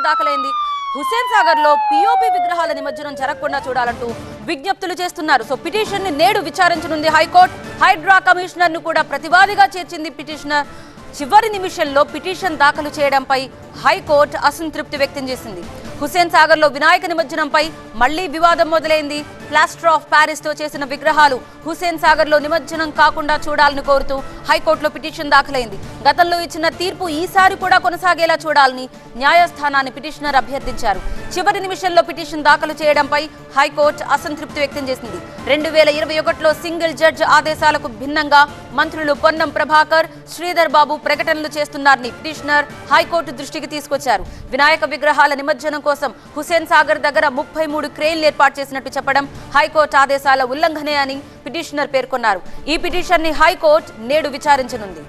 దాఖలైంది. హుస్సేన్ సాగర్ లో పిఓపి విగ్రహాల నిమజ్జనం జరగకుండా చూడాలంటూ విజ్ఞప్తులు చేస్తున్నారు. సో పిటిషన్ ని నేడు విచారించనుంది హైకోర్టు. హైడ్రా కమిషనర్ ను కూడా ప్రతివాదిగా చేర్చింది పిటిషనర్. చివరి నిమిషంలో పిటిషన్ దాఖలు చేయడంపై హైకోర్టు అసంతృప్తి వ్యక్తం చేసింది. హుస్సేన్ సాగర్ లో వినాయక నిమజ్జనంపై మళ్లీ వివాదం మొదలైంది. ప్లాస్టర్ ఆఫ్ ప్యారిస్ తో చేసిన విగ్రహాలు హుస్సేన్ సాగర్ లో నిమజ్జనం కాకుండా చూడాలని కోరుతూ హైకోర్టులో పిటిషన్ దాఖలైంది. గతంలో ఇచ్చిన తీర్పు ఈసారి కూడా కొనసాగేలా చూడాలని న్యాయస్థానాన్ని పిటిషనర్ అభ్యర్థించారు. చివరి నిమిషంలో పిటిషన్ దాఖలు చేయడంపై హైకోర్టు అసంతృప్తి వ్యక్తం చేసింది. 2021లో సింగిల్ జడ్జ్ ఆదేశాలకు భిన్నంగా మంత్రులు పొన్నం ప్రభాకర్, శ్రీధర్ బాబు ప్రకటనలు చేస్తున్నారని పిటిషనర్ హైకోర్టు దృష్టికి తీసుకొచ్చారు. వినాయక విగ్రహాల నిమజ్జనం కోసం హుస్సేన్ సాగర్ దగ్గర 33 క్రేన్లు ఏర్పాటు చేసినట్టు చెప్పడం హైకోర్టు ఆదేశాల ఉల్లంఘనే అని పిటిషనర్ పేర్కొన్నారు. ఈ పిటిషన్ ని హైకోర్టు నేడు విచారించనుంది.